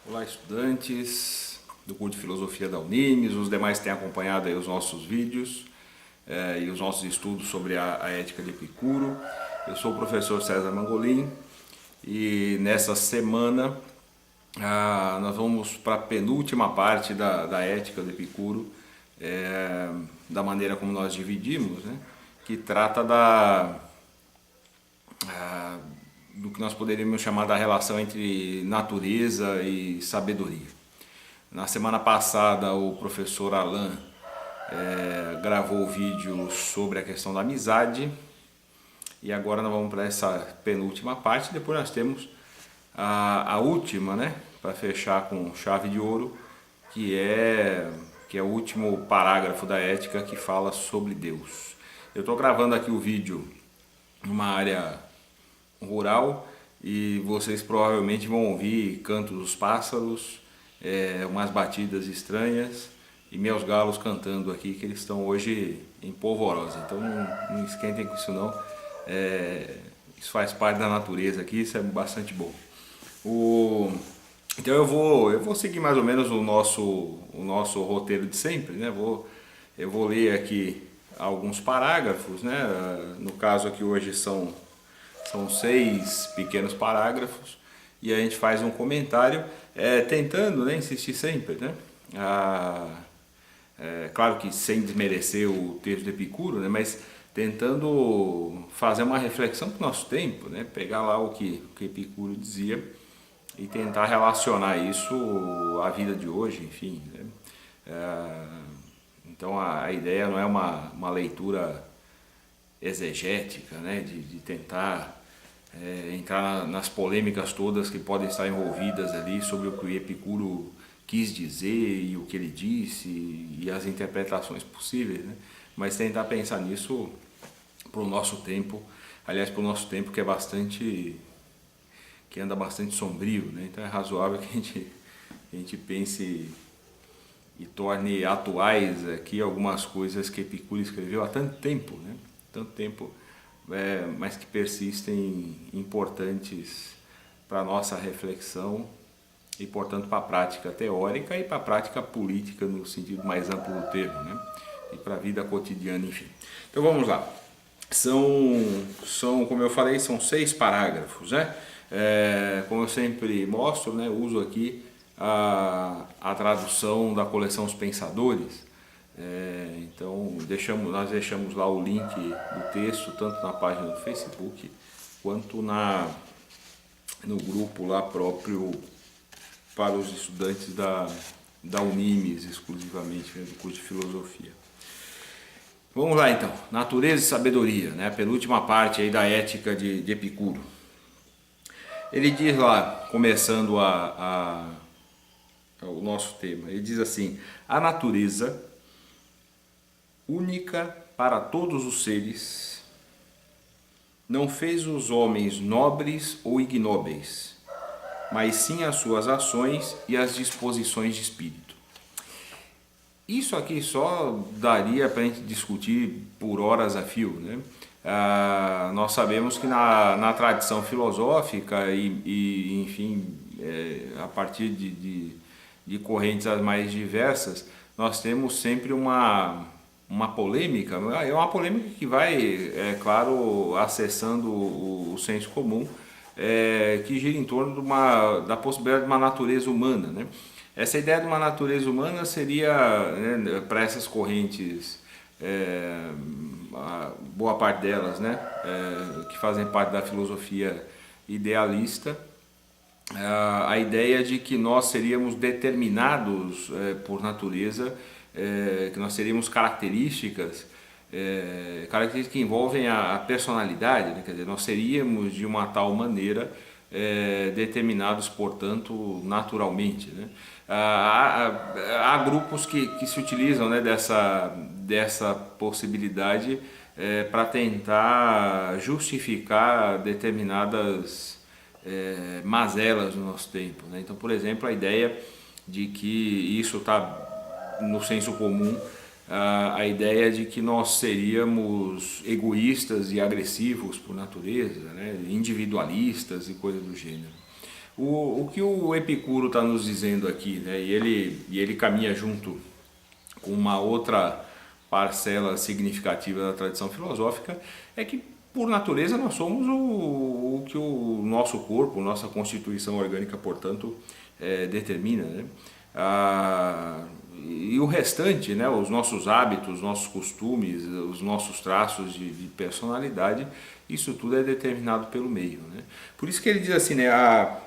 Olá, estudantes do curso de Filosofia da Unimes, os demais que têm acompanhado aí os nossos vídeos e os nossos estudos sobre a ética de Epicuro. Eu sou o professor César Mangolin e nessa semana nós vamos para a penúltima parte da ética de Epicuro, da maneira como nós dividimos, né? Que trata do que nós poderíamos chamar da relação entre natureza e sabedoria. Na semana passada o professor Alain gravou o vídeo sobre a questão da amizade e agora nós vamos para essa penúltima parte. Depois nós temos a última, né, para fechar com chave de ouro, que é o último parágrafo da ética que fala sobre Deus. Eu estou gravando aqui o vídeo numa área rural e vocês provavelmente vão ouvir cantos dos pássaros, umas batidas estranhas e meus galos cantando aqui, que eles estão hoje em polvorosa. Então não esquentem com isso não, isso faz parte da natureza aqui, isso é bastante bom. Então eu vou seguir mais ou menos o nosso roteiro de sempre, né? Eu vou ler aqui alguns parágrafos, né? No caso aqui hoje são 6 pequenos parágrafos e a gente faz um comentário tentando, né, insistir sempre, né? Claro que sem desmerecer o texto de Epicuro, né, mas tentando fazer uma reflexão para o nosso tempo, né? Pegar lá o que Epicuro dizia e tentar relacionar isso à vida de hoje, enfim, né? Então a ideia não é uma leitura exegética, né, de tentar entrar nas polêmicas todas que podem estar envolvidas ali sobre o que o Epicuro quis dizer e o que ele disse e as interpretações possíveis, né? Mas tentar pensar nisso para o nosso tempo, aliás, para o nosso tempo que anda bastante sombrio, né? Então é razoável que a gente pense e torne atuais aqui algumas coisas que Epicuro escreveu há tanto tempo, né? Tanto tempo, mas que persistem importantes para a nossa reflexão e, portanto, para a prática teórica e para a prática política no sentido mais amplo do termo, né? E para a vida cotidiana, enfim. Então vamos lá. Como eu falei, são 6 parágrafos, né? Como eu sempre mostro, né, uso aqui a tradução da coleção Os Pensadores. Então nós deixamos lá o link do texto tanto na página do Facebook quanto no grupo lá próprio para os estudantes da Unimes exclusivamente, né, do curso de filosofia. Vamos lá então, natureza e sabedoria, né, a penúltima parte aí da ética de Epicuro. Ele diz lá, começando o nosso tema, ele diz assim: a natureza única para todos os seres, não fez os homens nobres ou ignóbeis, mas sim as suas ações e as disposições de espírito. Isso aqui só daria para a gente discutir por horas a fio, né? Nós sabemos que na tradição filosófica enfim, a partir de correntes as mais diversas, nós temos sempre uma polêmica, é uma polêmica que vai, claro, acessando o senso comum, que gira em torno da possibilidade de uma natureza humana, né? Essa ideia de uma natureza humana seria, né, para essas correntes, boa parte delas, né, que fazem parte da filosofia idealista, a ideia de que nós seríamos determinados por natureza, que nós teríamos características que envolvem a personalidade, né? Quer dizer, nós seríamos de uma tal maneira determinados, portanto, naturalmente, né? Há grupos que se utilizam, né, dessa possibilidade para tentar justificar determinadas mazelas do nosso tempo, né? Então, por exemplo, a ideia de que isso está no senso comum, a ideia de que nós seríamos egoístas e agressivos por natureza, né? Individualistas e coisas do gênero. O que o Epicuro está nos dizendo aqui, né? E ele caminha junto com uma outra parcela significativa da tradição filosófica, é que por natureza nós somos o que o nosso corpo, nossa constituição orgânica, portanto, determina, né? E o restante, né, os nossos hábitos, os nossos costumes, os nossos traços de personalidade, isso tudo é determinado pelo meio, né? Por isso que ele diz assim, né, a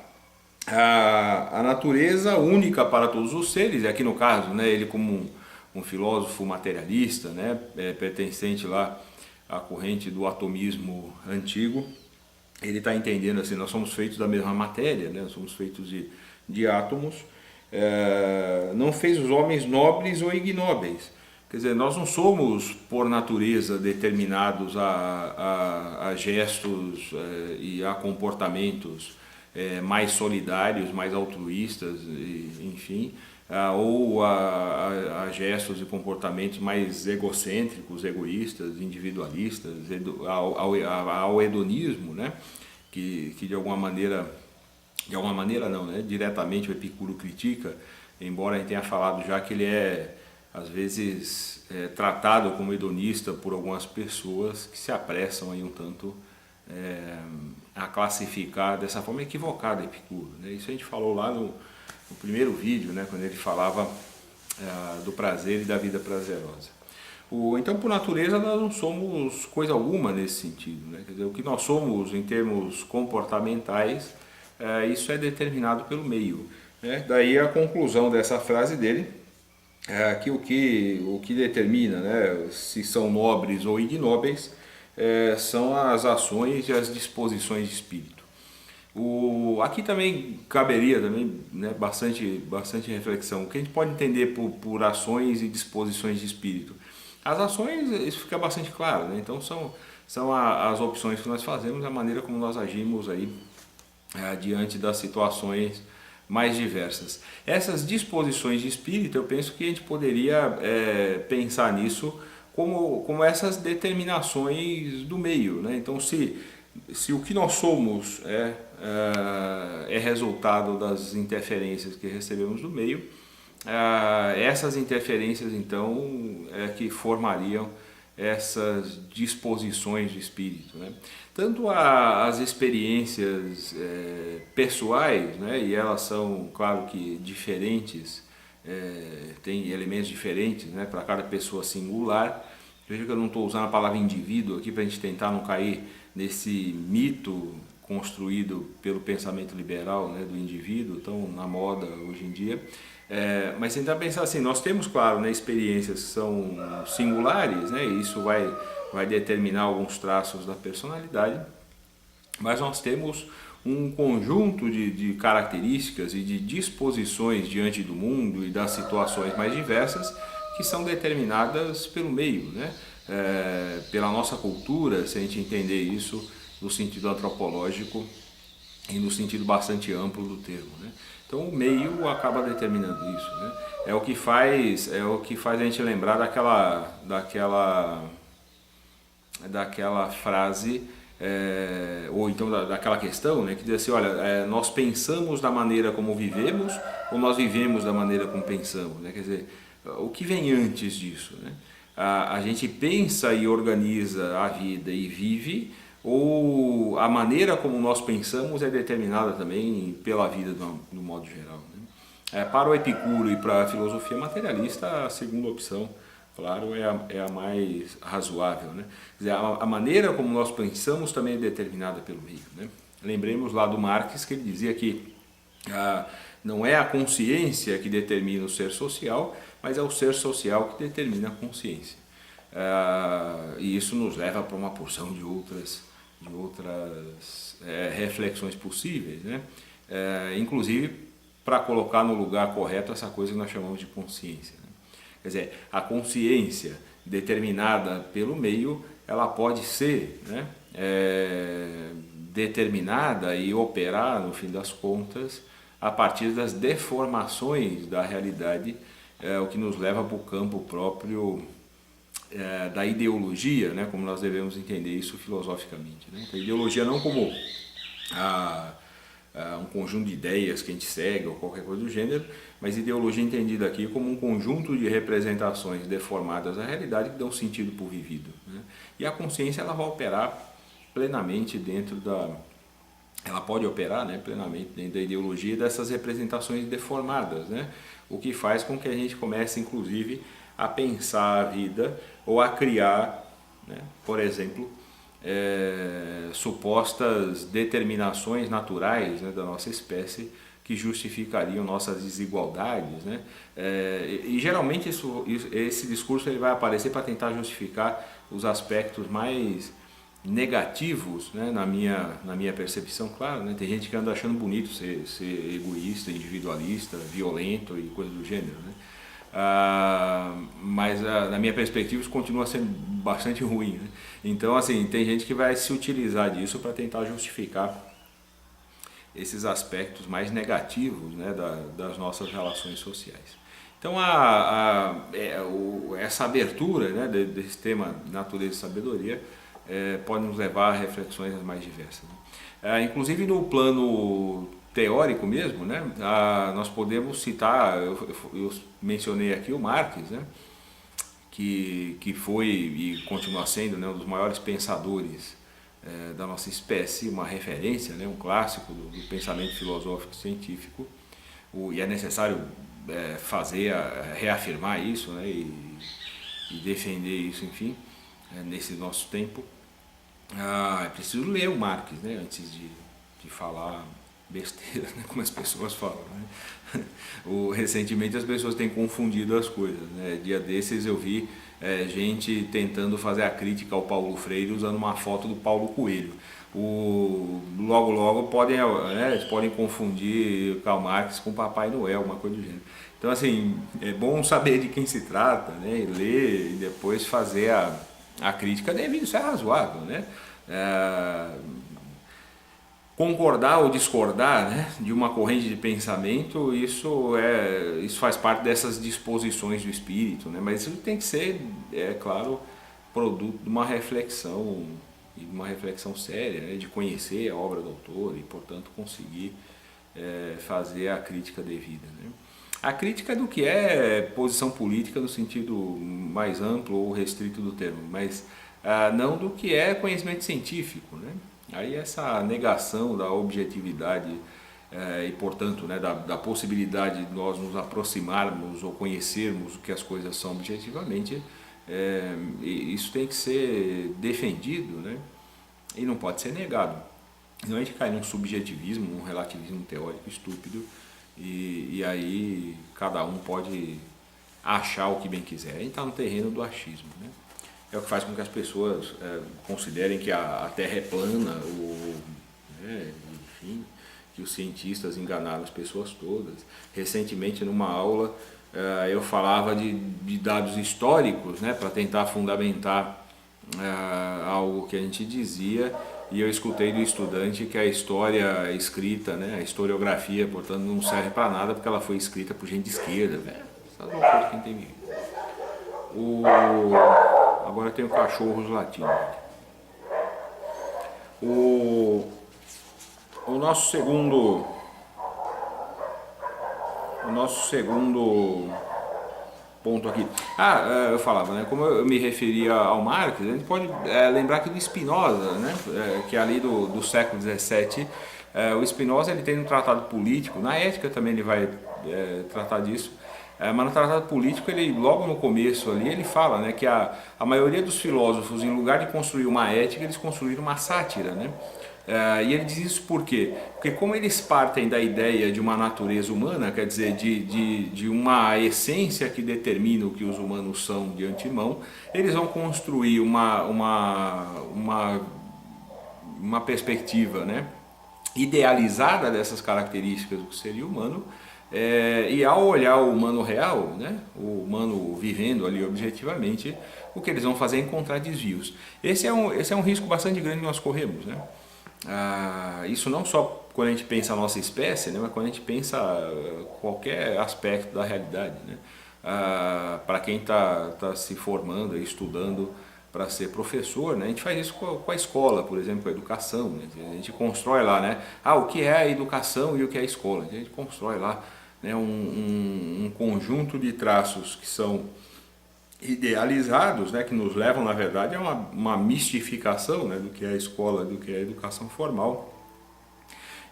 natureza única para todos os seres, e aqui no caso, né, ele como um filósofo materialista, né, pertencente lá à corrente do atomismo antigo, ele está entendendo assim, nós somos feitos da mesma matéria, né, somos feitos de átomos, não fez os homens nobres ou ignóbeis. Quer dizer, nós não somos por natureza determinados a gestos e a comportamentos mais solidários, mais altruístas, enfim, ou a gestos e comportamentos mais egocêntricos, egoístas, individualistas, ao hedonismo, né? Que de alguma maneira não, né? Diretamente o Epicuro critica, embora a gente tenha falado já que ele é às vezes tratado como hedonista por algumas pessoas que se apressam aí um tanto a classificar dessa forma equivocada Epicuro, né? Isso a gente falou lá no primeiro vídeo, né, quando ele falava do prazer e da vida prazerosa. Então, por natureza, nós não somos coisa alguma nesse sentido, né? Quer dizer, o que nós somos em termos comportamentais, isso é determinado pelo meio, né? Daí a conclusão dessa frase dele, que o que determina, né, se são nobres ou ignóbeis, são as ações e as disposições de espírito. Aqui também caberia também, né, bastante reflexão. O que a gente pode entender por ações e disposições de espírito? As ações, isso fica bastante claro, né? Então são as opções que nós fazemos, a maneira como nós agimos aí diante das situações mais diversas. Essas disposições de espírito, eu penso que a gente poderia pensar nisso como essas determinações do meio, né? Então se o que nós somos é resultado das interferências que recebemos do meio, essas interferências então que formariam essas disposições de espírito, né? Tanto as experiências pessoais, né? E elas são, claro que diferentes, tem elementos diferentes, né, para cada pessoa singular. Veja que eu não estou usando a palavra indivíduo aqui para a gente tentar não cair nesse mito construído pelo pensamento liberal, né, do indivíduo, tão na moda hoje em dia. Mas tentar pensar assim, nós temos, claro, né, experiências que são singulares, né, e isso vai determinar alguns traços da personalidade, mas nós temos um conjunto de características e de disposições diante do mundo e das situações mais diversas que são determinadas pelo meio, né? Pela nossa cultura, se a gente entender isso no sentido antropológico e no sentido bastante amplo do termo, né? Então o meio acaba determinando isso, né? É o que faz a gente lembrar daquela frase, ou então daquela questão, né, que diz assim, olha, nós pensamos da maneira como vivemos ou nós vivemos da maneira como pensamos, né? Quer dizer, o que vem antes disso, né? A gente pensa e organiza a vida e vive, ou a maneira como nós pensamos é determinada também pela vida no modo geral, né? Para o Epicuro e para a filosofia materialista, a segunda opção, claro, é a mais razoável, né? Quer dizer, a maneira como nós pensamos também é determinada pelo meio, né? Lembremos lá do Marx, que ele dizia que não é a consciência que determina o ser social, mas é o ser social que determina a consciência. E isso nos leva para uma porção de outras reflexões possíveis, né? Inclusive para colocar no lugar correto essa coisa que nós chamamos de consciência, né? Quer dizer, a consciência determinada pelo meio, ela pode ser, né, determinada e operar, no fim das contas, a partir das deformações da realidade, o que nos leva para o campo próprio da ideologia, né, como nós devemos entender isso filosoficamente, né? Então, a ideologia não como um conjunto de ideias que a gente segue ou qualquer coisa do gênero, mas ideologia entendida aqui como um conjunto de representações deformadas da realidade que dão sentido para o vivido, né? E a consciência ela vai operar plenamente dentro ela pode operar, né, plenamente dentro da ideologia dessas representações deformadas, né? O que faz com que a gente comece, inclusive, a pensar a vida ou a criar, né, por exemplo, supostas determinações naturais, né, da nossa espécie que justificariam nossas desigualdades, né? E geralmente esse discurso ele vai aparecer para tentar justificar os aspectos mais negativos, né, na minha percepção, claro, né? Tem gente que anda achando bonito ser egoísta, individualista, violento e coisa do gênero, né? Mas na minha perspectiva isso continua sendo bastante ruim, né? Então assim, tem gente que vai se utilizar disso para tentar justificar esses aspectos mais negativos, né, das nossas relações sociais. Então essa abertura, né, desse tema natureza e sabedoria pode nos levar a reflexões mais diversas, né? Inclusive no plano teórico mesmo, né, nós podemos citar, eu mencionei aqui o Marx, né, que foi e continua sendo, né, um dos maiores pensadores da nossa espécie, uma referência, né, um clássico do pensamento filosófico científico, e é necessário reafirmar isso, né, e defender isso, enfim, nesse nosso tempo. É preciso ler o Marx, né, antes de falar besteira, né, como as pessoas falam, né? Recentemente as pessoas têm confundido as coisas, né? Dia desses eu vi gente tentando fazer a crítica ao Paulo Freire usando uma foto do Paulo Coelho. Logo podem confundir Karl Marx com Papai Noel, uma coisa do gênero. Então assim, é bom saber de quem se trata, né, e ler e depois fazer a crítica devida, isso é razoável, né? Concordar ou discordar, né, de uma corrente de pensamento, isso faz parte dessas disposições do espírito, né? Mas isso tem que ser, claro, produto de uma reflexão, e de uma reflexão séria, né, de conhecer a obra do autor e, portanto, conseguir fazer a crítica devida, né? A crítica do que é posição política no sentido mais amplo ou restrito do termo, mas não do que é conhecimento científico, né? Aí essa negação da objetividade e, portanto, né, da possibilidade de nós nos aproximarmos ou conhecermos o que as coisas são objetivamente, isso tem que ser defendido, né? E não pode ser negado. Senão a gente cai num subjetivismo, num relativismo teórico estúpido, e aí cada um pode achar o que bem quiser. A gente está no terreno do achismo, né? É o que faz com que as pessoas considerem que a Terra é plana, enfim, que os cientistas enganaram as pessoas todas. Recentemente, numa aula, eu falava de dados históricos, né, para tentar fundamentar algo que a gente dizia, e eu escutei do estudante que a história escrita, né, a historiografia, portanto, não serve para nada porque ela foi escrita por gente de esquerda. Essa loucura que tem vivido. Agora tem cachorros latindo. O nosso segundo ponto aqui. Eu falava, né? Como eu me referia ao Marx, a gente pode lembrar aqui do Spinoza, né? Que é ali do século XVII. O Spinoza ele tem um tratado político, na ética também ele vai tratar disso. Mas no tratado político, ele logo no começo ali, ele fala, né, que a maioria dos filósofos, em lugar de construir uma ética, eles construíram uma sátira, né? E ele diz isso por quê? Porque como eles partem da ideia de uma natureza humana, quer dizer, de uma essência que determina o que os humanos são de antemão, eles vão construir uma perspectiva, né, idealizada dessas características do que seria humano. E ao olhar o humano real, né, o humano vivendo ali objetivamente, o que eles vão fazer é encontrar desvios. Esse é um risco bastante grande que nós corremos, né? Isso não só quando a gente pensa a nossa espécie, né, mas quando a gente pensa qualquer aspecto da realidade, né? Para quem está se formando, estudando para ser professor, né? A gente faz isso com a escola, por exemplo, com a educação, né? A gente constrói lá, né? O que é a educação e o que é a escola? A gente constrói lá, né, um conjunto de traços que são idealizados, né, que nos levam, na verdade, a uma mistificação, né, do que é a escola, do que é a educação formal.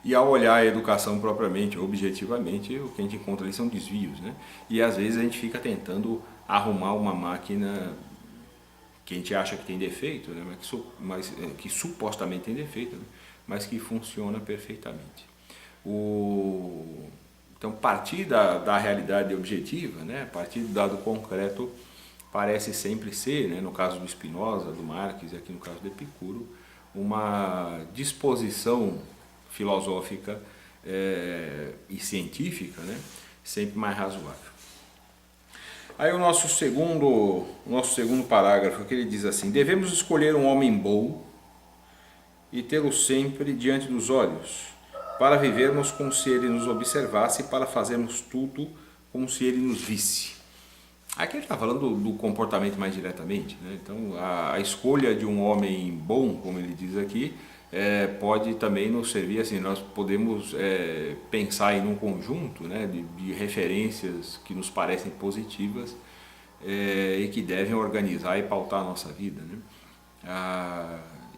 E ao olhar a educação propriamente, objetivamente, o que a gente encontra ali são desvios, né? E às vezes a gente fica tentando arrumar uma máquina que a gente acha que tem defeito, né? Que supostamente tem defeito, né? Mas que funciona perfeitamente. Então, partir da realidade objetiva, né? Partir do dado concreto, parece sempre ser, né? No caso do Spinoza, do Marx e aqui no caso do Epicuro, uma disposição filosófica e científica, né? Sempre mais razoável. Aí o nosso segundo parágrafo, que ele diz assim: devemos escolher um homem bom e tê-lo sempre diante dos olhos, para vivermos como se ele nos observasse e para fazermos tudo como se ele nos visse. Aqui ele está falando do comportamento mais diretamente, né? Então a escolha de um homem bom, como ele diz aqui, pode também nos servir assim. Nós podemos pensar em um conjunto, né, de referências que nos parecem positivas e que devem organizar e pautar a nossa vida, né?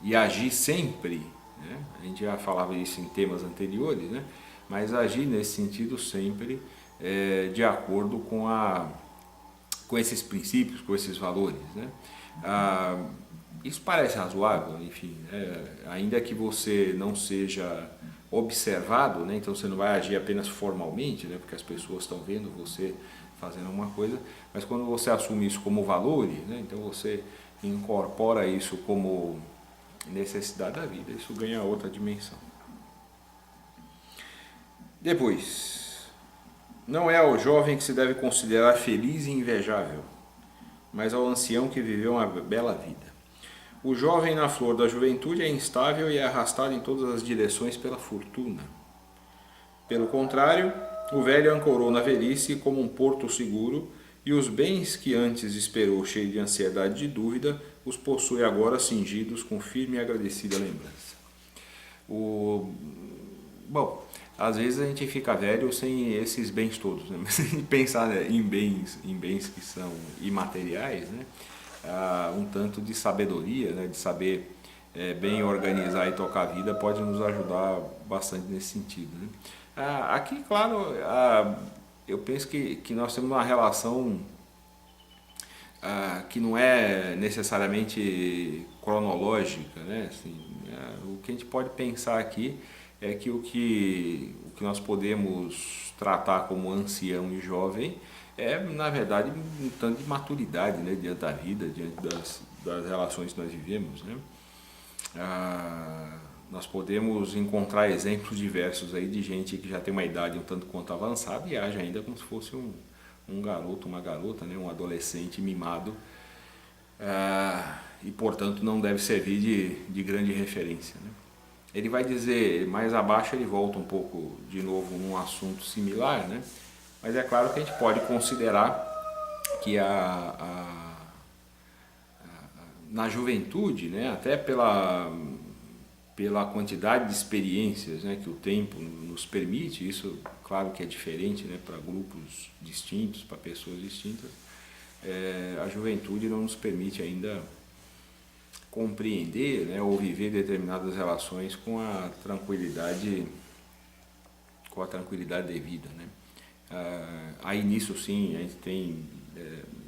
E agir sempre, né? A gente já falava isso em temas anteriores, né? Mas agir nesse sentido sempre de acordo com esses princípios, com esses valores, né? Isso parece razoável, enfim, ainda que você não seja observado, né? Então você não vai agir apenas formalmente, né? Porque as pessoas estão vendo você fazendo alguma coisa, mas quando você assume isso como valores, né? Então você incorpora isso como necessidade da vida, isso ganha outra dimensão. Depois, não é ao jovem que se deve considerar feliz e invejável, mas ao ancião que viveu uma bela vida. O jovem na flor da juventude é instável e é arrastado em todas as direções pela fortuna. Pelo contrário, o velho ancorou na velhice como um porto seguro, e os bens que antes esperou cheio de ansiedade e de dúvida, os possui agora cingidos com firme e agradecida lembrança. Bom, às vezes a gente fica velho sem esses bens todos, né? Mas se a gente pensar, né, em bens que são imateriais, né? Um tanto de sabedoria, né, de saber bem organizar e tocar a vida pode nos ajudar bastante nesse sentido, né? Aqui, claro, eu penso que nós temos uma relação que não é necessariamente cronológica, né? Assim, o que a gente pode pensar aqui é que o que nós podemos tratar como ancião e jovem na verdade, um tanto de maturidade, né, diante da vida, diante das relações que nós vivemos, né? Nós podemos encontrar exemplos diversos aí de gente que já tem uma idade um tanto quanto avançada e age ainda como se fosse um garoto, uma garota, né, um adolescente mimado, e portanto não deve servir de grande referência, né? Ele vai dizer, mais abaixo ele volta um pouco de novo num assunto similar, né? Mas é claro que a gente pode considerar que na juventude, né, até pela quantidade de experiências, né, que o tempo nos permite, isso claro que é diferente, né, para grupos distintos, para pessoas distintas, a juventude não nos permite ainda compreender, né, ou viver determinadas relações com a tranquilidade devida, né? Aí nisso sim a gente tem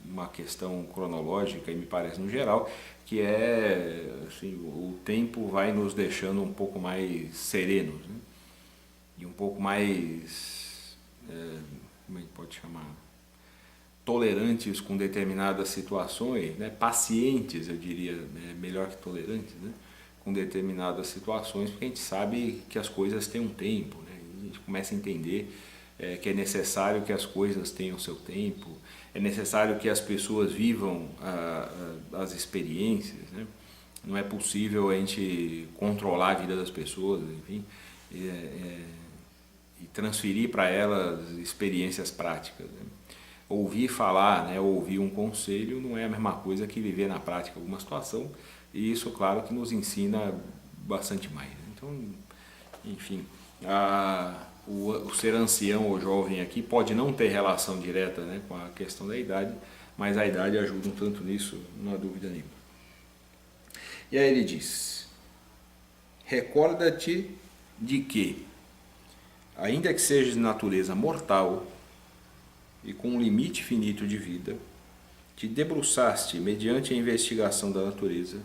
uma questão cronológica, e me parece no geral, que assim, o tempo vai nos deixando um pouco mais serenos, né? E um pouco mais, como a gente pode chamar, tolerantes com determinadas situações, né? Pacientes, eu diria, melhor que tolerantes, né? Com determinadas situações, porque a gente sabe que as coisas têm um tempo, né? A gente começa a entender que é necessário que as coisas tenham seu tempo, é necessário que as pessoas vivam as experiências, né? Não é possível a gente controlar a vida das pessoas, enfim, e transferir para elas experiências práticas, né? ouvir falar, né, ouvir um conselho não é a mesma coisa que viver na prática alguma situação, e isso, claro, que nos ensina bastante mais. Então, enfim, o ser ancião ou jovem aqui pode não ter relação direta, né, com a questão da idade, mas a idade ajuda um tanto nisso, não há dúvida nenhuma. E aí ele diz: recorda-te de que, ainda que seja de natureza mortal e com um limite finito de vida, te debruçaste mediante a investigação da natureza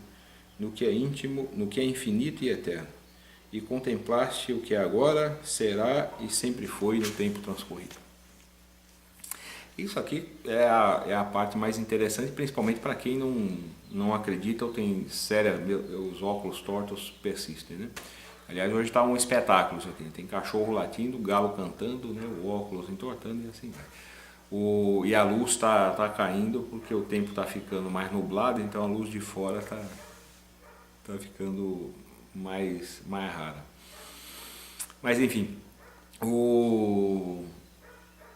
no que é íntimo, no que é infinito e eterno, e contemplaste o que agora será e sempre foi no tempo transcorrido. Isso aqui é a parte mais interessante, principalmente para quem não acredita ou tem os óculos tortos persistem, né? Aliás, hoje está um espetáculo isso aqui, tem cachorro latindo, galo cantando, né? O óculos entortando e assim vai. E a luz está caindo porque o tempo está ficando mais nublado, então a luz de fora está ficando mais rara. Mas enfim,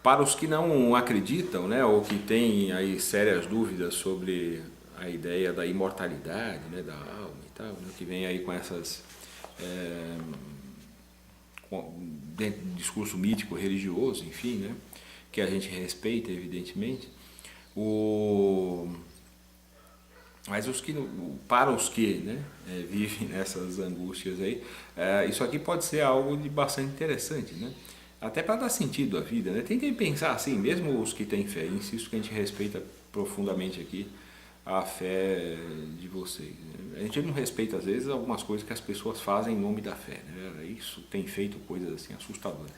para os que não acreditam, né, ou que têm aí sérias dúvidas sobre a ideia da imortalidade, né, da alma e tal, né, que vem aí com essas dentro do discurso mítico religioso, enfim, né, que a gente respeita, evidentemente, mas para os que, né, vivem nessas angústias aí, isso aqui pode ser algo de bastante interessante, né? Até para dar sentido à vida, né? Tentem pensar assim, mesmo os que têm fé, insisto que a gente respeita profundamente aqui a fé de vocês, né? A gente não respeita às vezes algumas coisas que as pessoas fazem em nome da fé, né? Isso tem feito coisas assim assustadoras.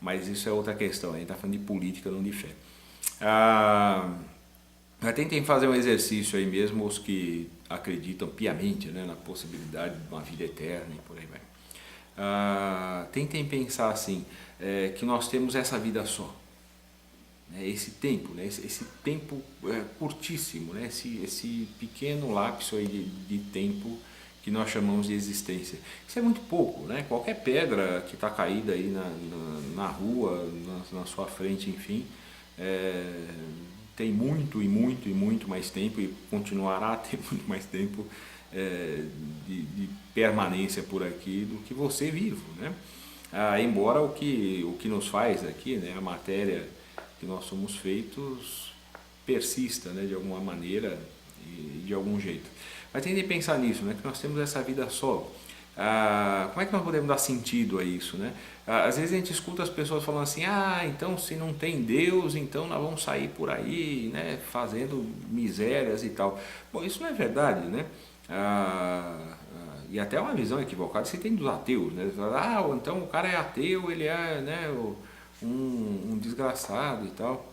Mas isso é outra questão, a gente está falando de política, não de fé. Tentem fazer um exercício aí mesmo, os que acreditam piamente, né, na possibilidade de uma vida eterna e por aí vai. Tentem pensar assim, que nós temos essa vida só, né, esse tempo, né, esse tempo curtíssimo, né, esse pequeno lapso aí de tempo que nós chamamos de existência. Isso é muito pouco, né? Qualquer pedra que está caída aí na rua, na sua frente, enfim, tem muito mais tempo e continuará a ter muito mais tempo de permanência por aqui do que você vivo, né? Embora o que nos faz aqui, né, a matéria que nós somos feitos, persista, né, de alguma maneira e de algum jeito. Mas tem de pensar nisso, né, que nós temos essa vida só. Como é que nós podemos dar sentido a isso, né? Às vezes a gente escuta as pessoas falando assim: então se não tem Deus, então nós vamos sair por aí, né, fazendo misérias e tal. Bom, isso não é verdade, né? E até uma visão equivocada se tem dos ateus, né? Então o cara é ateu, ele é, né, um desgraçado e tal,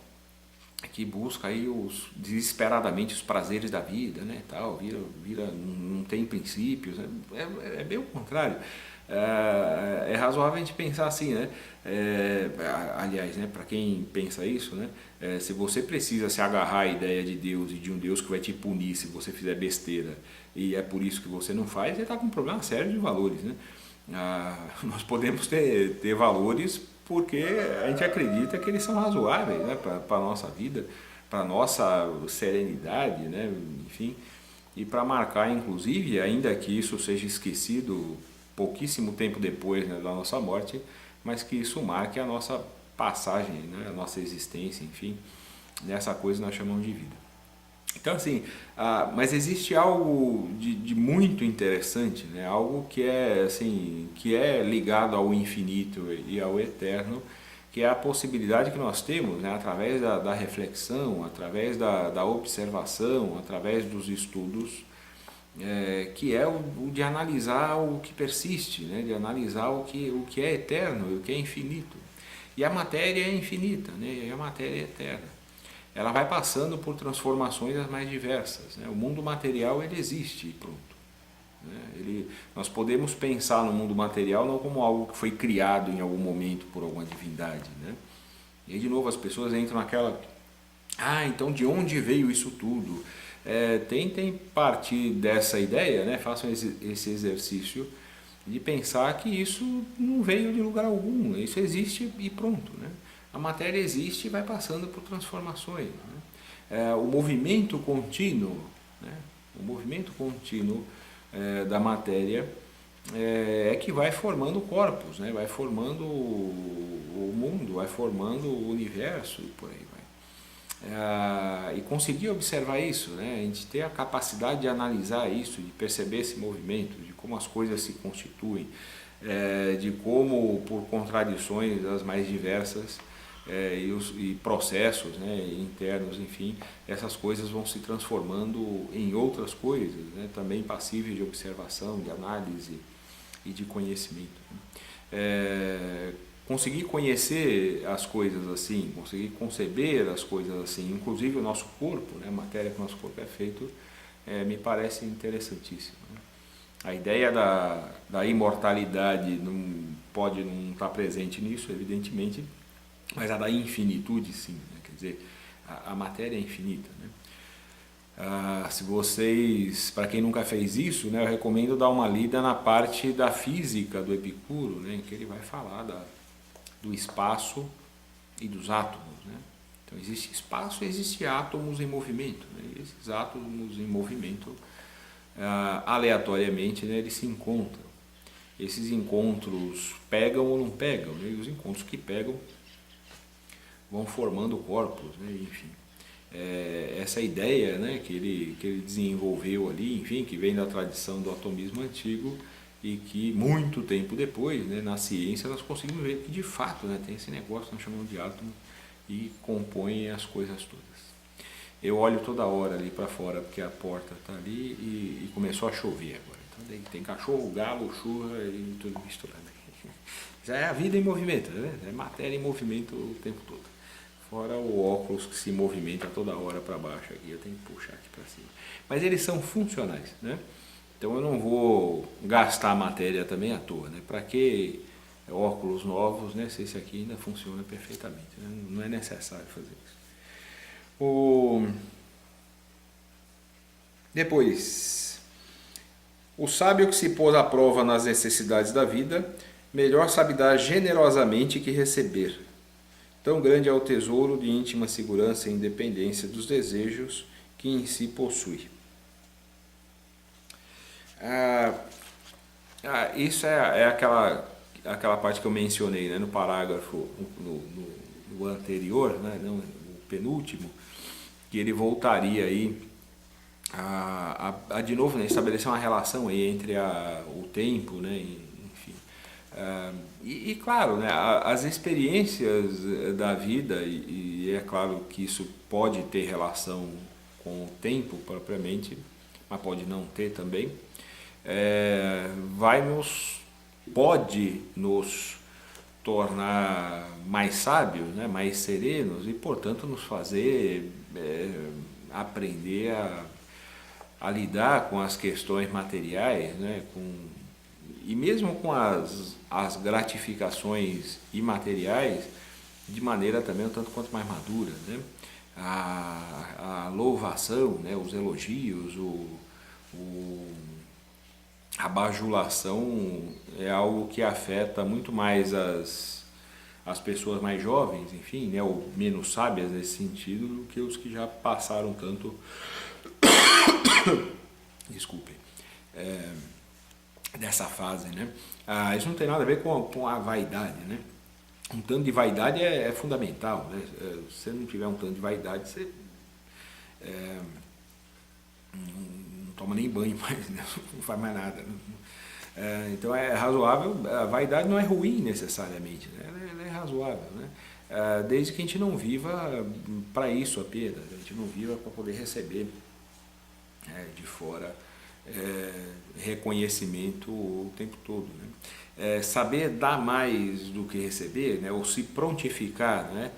que busca aí desesperadamente os prazeres da vida, né, tal, não tem princípios, né? É bem o contrário. É razoável a gente pensar assim, né? Aliás, né, para quem pensa isso, né, se você precisa se agarrar à ideia de Deus e de um Deus que vai te punir se você fizer besteira, e é por isso que você não faz, você está com um problema sério de valores, né? Nós podemos ter valores porque a gente acredita que eles são razoáveis, né, para a nossa vida, para a nossa serenidade, né, enfim, e para marcar, inclusive, ainda que isso seja esquecido pouquíssimo tempo depois, né, da nossa morte, mas que isso marque a nossa passagem, né, a nossa existência, enfim, nessa coisa que nós chamamos de vida. Então, assim, mas existe algo de muito interessante, né? Algo que é ligado ao infinito e ao eterno, que é a possibilidade que nós temos, né, através da reflexão, através da observação, através dos estudos, que é o de analisar o que persiste, né, de analisar o que é eterno e o que é infinito. E a matéria é infinita, né, e a matéria é eterna. Ela vai passando por transformações as mais diversas, né? O mundo material, ele existe e pronto, né? Nós podemos pensar no mundo material não como algo que foi criado em algum momento por alguma divindade, né? E aí, de novo, as pessoas entram naquela: então de onde veio isso tudo? Tentem partir dessa ideia, né? Façam esse exercício de pensar que isso não veio de lugar algum, isso existe e pronto, né? a matéria existe e vai passando por transformações, né? O movimento contínuo, né? O movimento contínuo da matéria é que vai formando corpos, né? Vai formando o mundo, vai formando o universo e por aí vai. E conseguir observar isso, né? A gente ter a capacidade de analisar isso, de perceber esse movimento, de como as coisas se constituem, de como, por contradições as mais diversas, e processos, né, internos, enfim, essas coisas vão se transformando em outras coisas, né, também passíveis de observação, de análise e de conhecimento. Conseguir conhecer as coisas assim, conseguir conceber as coisas assim, inclusive o nosso corpo, né, a matéria que o nosso corpo é feito, me parece interessantíssimo, né? A ideia da imortalidade pode não estar presente nisso, evidentemente, mas a da infinitude sim, né? Quer dizer, a matéria é infinita, né? Se vocês, para quem nunca fez isso, né, eu recomendo dar uma lida na parte da física do Epicuro, né, em que ele vai falar do espaço e dos átomos, né? Então existe espaço e existe átomos em movimento, né? E esses átomos em movimento, aleatoriamente, né, eles se encontram. Esses encontros pegam ou não pegam, né? E os encontros que pegam vão formando corpos, né? Enfim, essa ideia, né, que ele desenvolveu ali, enfim, que vem da tradição do atomismo antigo e que muito tempo depois, né, na ciência nós conseguimos ver que de fato, né, tem esse negócio que nós chamamos de átomo e compõe as coisas todas. Eu olho toda hora ali para fora porque a porta está ali e começou a chover agora. Então tem cachorro, galo, chuva e tudo misturado. Já é a vida em movimento, né? É matéria em movimento o tempo todo. Fora o óculos que se movimenta toda hora para baixo aqui, eu tenho que puxar aqui para cima. Mas eles são funcionais, né? Então eu não vou gastar matéria também à toa, né? Para que óculos novos, né? Se esse aqui ainda funciona perfeitamente, né? Não é necessário fazer isso. Depois, o sábio que se pôs à prova nas necessidades da vida, melhor sabe dar generosamente que receber. Tão grande é o tesouro de íntima segurança e independência dos desejos que em si possui. Isso é aquela parte que eu mencionei, né, no parágrafo no anterior, né, não, o penúltimo, que ele voltaria aí a de novo, né, estabelecer uma relação aí entre o tempo, né, enfim. E claro, né, as experiências da vida, e é claro que isso pode ter relação com o tempo propriamente, mas pode não ter também, pode nos tornar mais sábios, né, mais serenos e, portanto, nos fazer aprender a lidar com as questões materiais, né, e mesmo com as gratificações imateriais de maneira também um tanto quanto mais madura, né? A louvação, né, os elogios, a bajulação é algo que afeta muito mais as pessoas mais jovens, enfim, né, ou menos sábias nesse sentido, do que os que já passaram tanto, desculpem, dessa fase, né? Isso não tem nada a ver com a vaidade, né? Um tanto de vaidade é fundamental, né? Se você não tiver um tanto de vaidade, você não toma nem banho mais, né? Não faz mais nada, né? Então é razoável, a vaidade não é ruim necessariamente, né? Ela é razoável, né? Desde que a gente não viva para isso apenas, a gente não viva para poder receber de fora reconhecimento o tempo todo, né? Saber dar mais do que receber, né? Ou se prontificar, né?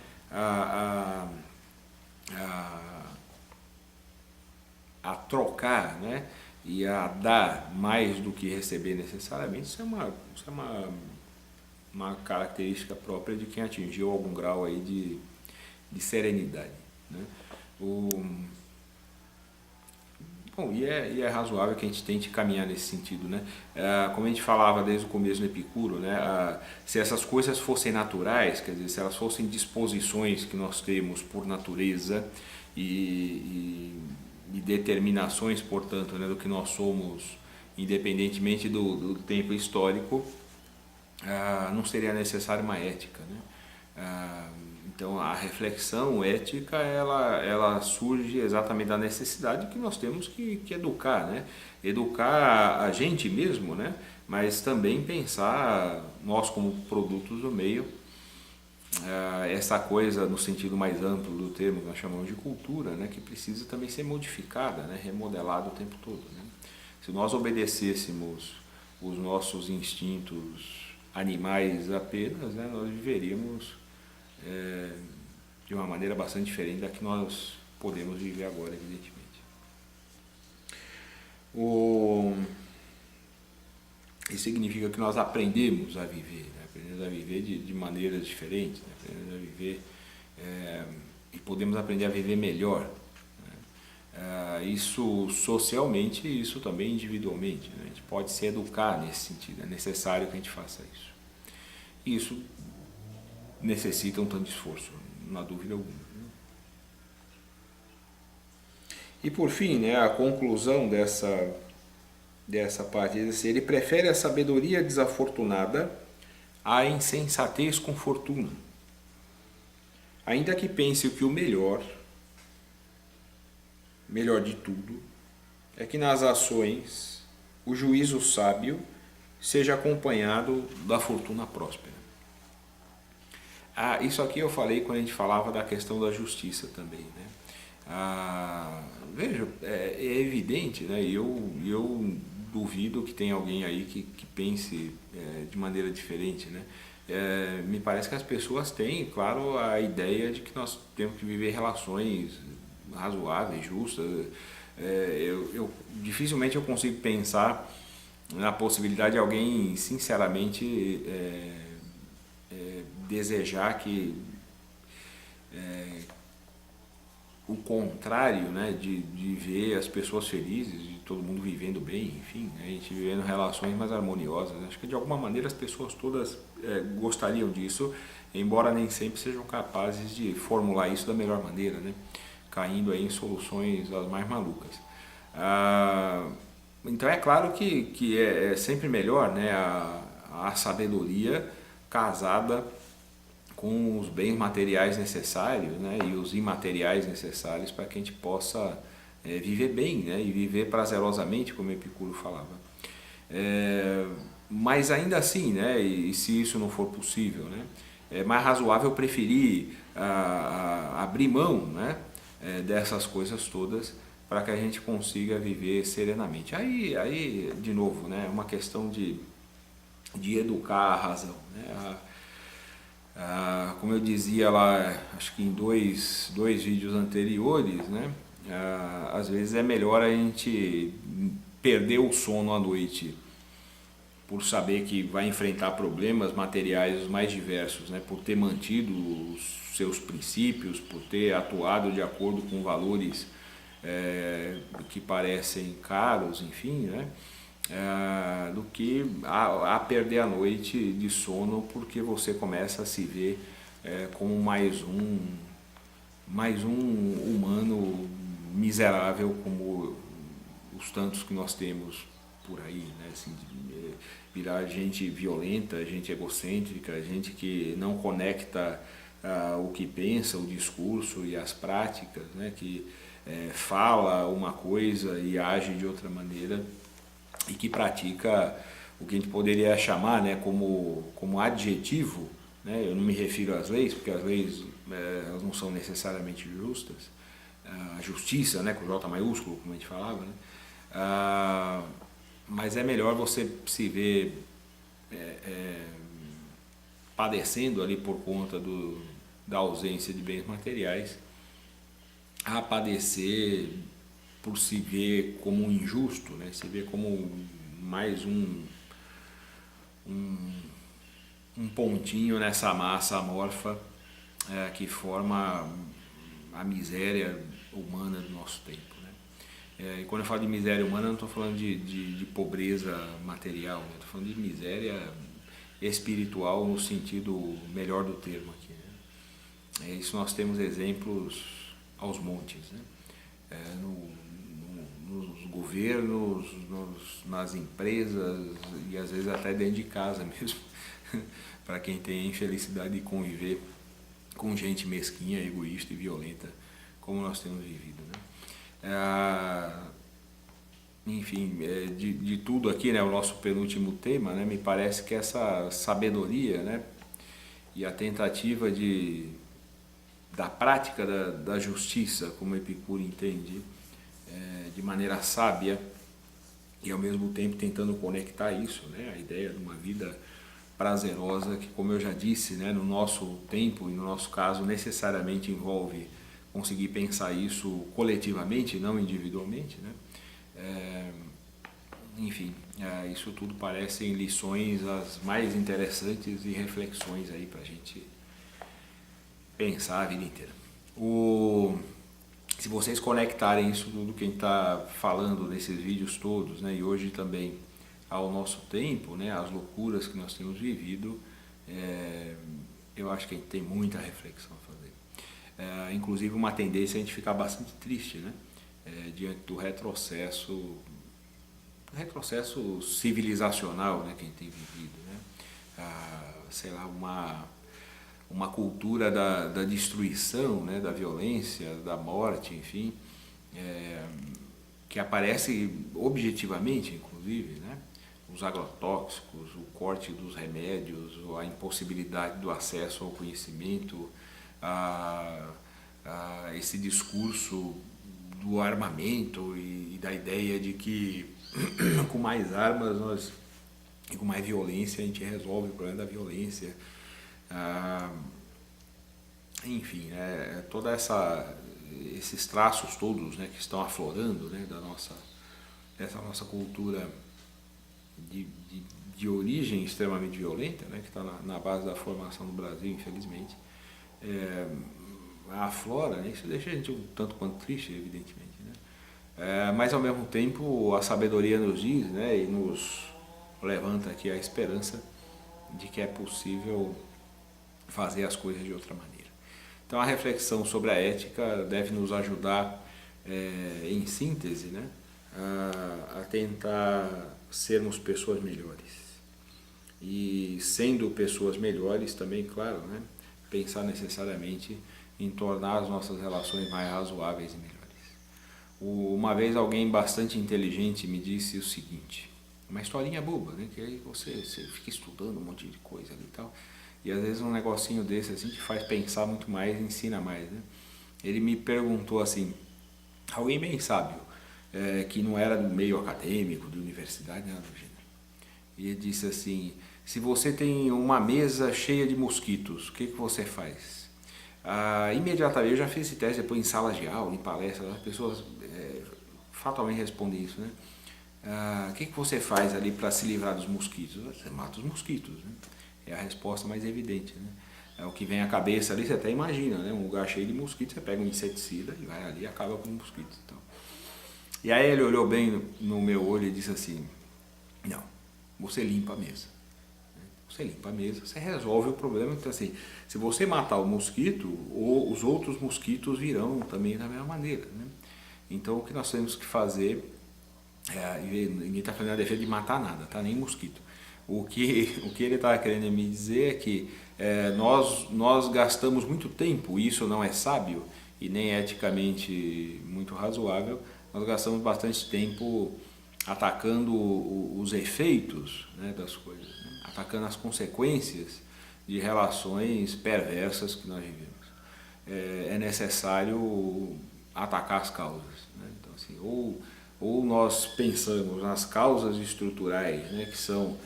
A trocar, né? E a dar mais do que receber necessariamente, isso é uma característica própria de quem atingiu algum grau aí de serenidade, né? Bom, e é razoável que a gente tente caminhar nesse sentido, né? Como a gente falava desde o começo no Epicuro, né? Se essas coisas fossem naturais, quer dizer, se elas fossem disposições que nós temos por natureza e determinações, portanto, né, do que nós somos, independentemente do tempo histórico, não seria necessária uma ética, né? Então a reflexão ética ela surge exatamente da necessidade que nós temos que educar, né? Educar a gente mesmo, né? Mas também pensar nós como produtos do meio, essa coisa no sentido mais amplo do termo que nós chamamos de cultura, né? Que precisa também ser modificada, né? Remodelada o tempo todo, né? Se nós obedecêssemos os nossos instintos animais apenas, né? Nós viveríamos de uma maneira bastante diferente da que nós podemos viver agora, evidentemente. Isso significa que nós aprendemos a viver, né? Aprendemos a viver de maneiras diferentes, né? Aprendemos a viver e podemos aprender a viver melhor, né? Isso socialmente e isso também individualmente, né? A gente pode se educar nesse sentido, é necessário que a gente faça isso. E isso necessita um tanto de esforço, não há dúvida alguma. E por fim, né, a conclusão dessa parte é assim, ele prefere a sabedoria desafortunada à insensatez com fortuna, ainda que pense que o melhor de tudo, é que nas ações o juízo sábio seja acompanhado da fortuna próspera. Isso aqui eu falei quando a gente falava da questão da justiça também, né? Veja, é evidente, né? Eu duvido que tenha alguém aí que pense de maneira diferente, né? Me parece que as pessoas têm, claro, a ideia de que nós temos que viver relações razoáveis, justas. Dificilmente eu consigo pensar na possibilidade de alguém sinceramente desejar que o contrário, né, de ver as pessoas felizes, de todo mundo vivendo bem, enfim, né, a gente vivendo relações mais harmoniosas. Acho que de alguma maneira as pessoas todas gostariam disso, embora nem sempre sejam capazes de formular isso da melhor maneira, né, caindo aí em soluções as mais malucas. Então é claro que é sempre melhor, né, a sabedoria casada com os bens materiais necessários, né, e os imateriais necessários para que a gente possa viver bem, né, e viver prazerosamente, como Epicuro falava. Mas ainda assim, né, e se isso não for possível, né, é mais razoável preferir abrir mão, né, dessas coisas todas para que a gente consiga viver serenamente. Aí de novo, né, é uma questão de educar a razão, né? Como eu dizia lá, acho que em dois vídeos anteriores, né? Às vezes é melhor a gente perder o sono à noite por saber que vai enfrentar problemas materiais os mais diversos, né? Por ter mantido os seus princípios, por ter atuado de acordo com valores que parecem caros, enfim, né? Do que a perder a noite de sono porque você começa a se ver como mais um humano miserável como os tantos que nós temos por aí, né? Assim, virar gente violenta, gente egocêntrica, gente que não conecta o que pensa, o discurso e as práticas, né? Que fala uma coisa e age de outra maneira e que pratica o que a gente poderia chamar, né, como adjetivo, né? Eu não me refiro às leis, porque as leis elas não são necessariamente justas, a justiça, né, com J maiúsculo, como a gente falava, né? Mas é melhor você se ver padecendo ali por conta da ausência de bens materiais, a padecer por se ver como um injusto, né? Se ver como mais um pontinho nessa massa amorfa que forma a miséria humana do nosso tempo, né? E quando eu falo de miséria humana, eu não estou falando de pobreza material, né? Estou falando de miséria espiritual no sentido melhor do termo aqui, né? Isso nós temos exemplos aos montes, né? Nos governos, nas empresas e às vezes até dentro de casa mesmo, para quem tem a infelicidade de conviver com gente mesquinha, egoísta e violenta, como nós temos vivido, né? Enfim, de tudo aqui, né, o nosso penúltimo tema, né, me parece que essa sabedoria, né, e a tentativa da prática da justiça, como Epicuro entende, de maneira sábia, e ao mesmo tempo tentando conectar isso, né, a ideia de uma vida prazerosa, que, como eu já disse, né, no nosso tempo e no nosso caso necessariamente envolve conseguir pensar isso coletivamente, não individualmente, né? Enfim, isso tudo parecem lições as mais interessantes e reflexões aí para a gente pensar a vida inteira. Se vocês conectarem isso tudo que a gente está falando nesses vídeos todos, né, e hoje também ao nosso tempo, né, as loucuras que nós temos vivido, eu acho que a gente tem muita reflexão a fazer. Inclusive uma tendência a gente ficar bastante triste, né, diante do retrocesso civilizacional, né, que a gente tem vivido, né? Sei lá, uma cultura da destruição, né, da violência, da morte, enfim, que aparece objetivamente, inclusive, né? Os agrotóxicos, o corte dos remédios, a impossibilidade do acesso ao conhecimento, esse discurso do armamento e da ideia de que com mais armas e com mais violência a gente resolve o problema da violência. Enfim, toda esses traços todos, né, que estão aflorando, né, dessa nossa cultura de origem extremamente violenta, né, que está na base da formação do Brasil, infelizmente, aflora, né, isso deixa a gente um tanto quanto triste, evidentemente, né? Mas ao mesmo tempo a sabedoria nos diz, né, e nos levanta aqui a esperança de que é possível fazer as coisas de outra maneira. Então a reflexão sobre a ética deve nos ajudar, em síntese, né, a tentar sermos pessoas melhores. E sendo pessoas melhores também, claro, né, pensar necessariamente em tornar as nossas relações mais razoáveis e melhores. Uma vez alguém bastante inteligente me disse o seguinte, uma historinha boba, né, que aí você fica estudando um monte de coisa ali e tal, e às vezes um negocinho desse assim te faz pensar muito mais, ensina mais, né? Ele me perguntou assim, alguém bem sábio, que não era do meio acadêmico, de universidade, nada do gênero, e ele disse assim, se você tem uma mesa cheia de mosquitos, o que você faz? Imediatamente, eu já fiz esse teste depois em salas de aula, em palestras, as pessoas fatalmente respondem isso, né? O que você faz ali para se livrar dos mosquitos? Você mata os mosquitos, né? É a resposta mais evidente, né? O que vem à cabeça ali, você até imagina, né? Um lugar cheio de mosquitos, você pega um inseticida e vai ali e acaba com os mosquitos. Então. E aí ele olhou bem no meu olho e disse assim, não, você limpa a mesa. Você limpa a mesa, você resolve o problema. Então, assim, se você matar o mosquito, os outros mosquitos virão também da mesma maneira, né? Então, o que nós temos que fazer, ninguém está fazendo a defesa de matar nada, tá? Nem mosquito. O que ele estava querendo me dizer é que nós gastamos muito tempo, e isso não é sábio e nem eticamente muito razoável, nós gastamos bastante tempo atacando os efeitos, né, das coisas, né? Atacando as consequências de relações perversas que nós vivemos. É necessário atacar as causas, né? Então, assim, ou nós pensamos nas causas estruturais, né, que são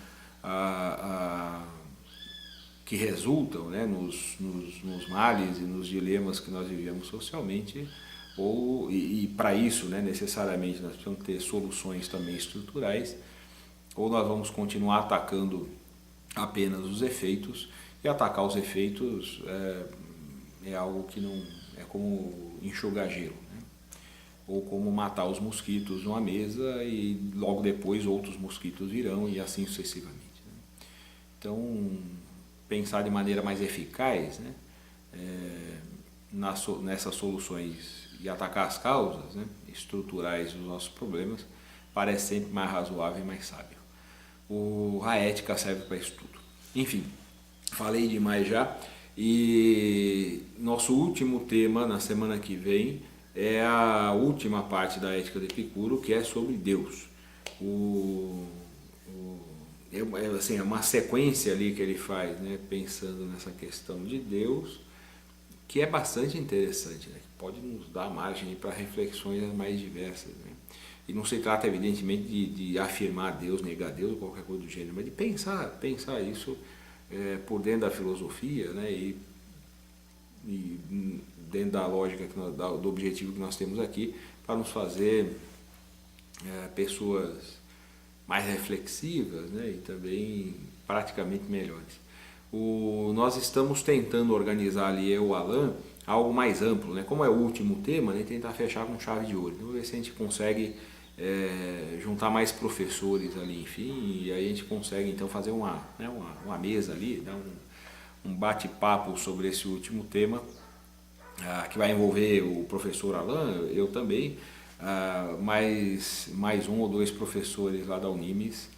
que resultam, né, nos males e nos dilemas que nós vivemos socialmente, e para isso, né, necessariamente nós precisamos ter soluções também estruturais, ou nós vamos continuar atacando apenas os efeitos, e atacar os efeitos é algo que não é como enxugar gelo, né? ou como matar os mosquitos numa mesa e logo depois outros mosquitos virão e assim sucessivamente. Então, pensar de maneira mais eficaz, né, nessas soluções e atacar as causas, né, estruturais dos nossos problemas, parece sempre mais razoável e mais sábio. A ética serve para isso tudo. Enfim, falei demais já. E nosso último tema na semana que vem é a última parte da Ética de Epicuro, que é sobre Deus. É uma sequência ali que ele faz, né, pensando nessa questão de Deus, que é bastante interessante, né, que pode nos dar margem para reflexões mais diversas. Né? E não se trata, evidentemente, de afirmar Deus, negar Deus ou qualquer coisa do gênero, mas de pensar isso por dentro da filosofia, né, e dentro da lógica, do objetivo que nós temos aqui, para nos fazer pessoas mais reflexivas, né, e também praticamente melhores. Nós estamos tentando organizar ali, eu e o Alan, algo mais amplo, né? Como é o último tema, né, tentar fechar com chave de ouro. Então, ver se a gente consegue juntar mais professores ali, enfim, e aí a gente consegue então fazer uma mesa ali, dar um bate-papo sobre esse último tema, que vai envolver o professor Alan, eu também, mais um ou dois professores lá da Unimes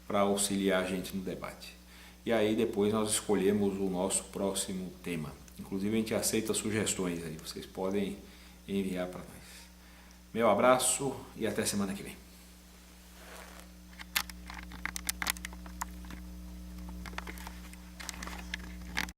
para auxiliar a gente no debate. E aí depois nós escolhemos o nosso próximo tema. Inclusive a gente aceita sugestões aí, vocês podem enviar para nós. Meu abraço e até semana que vem.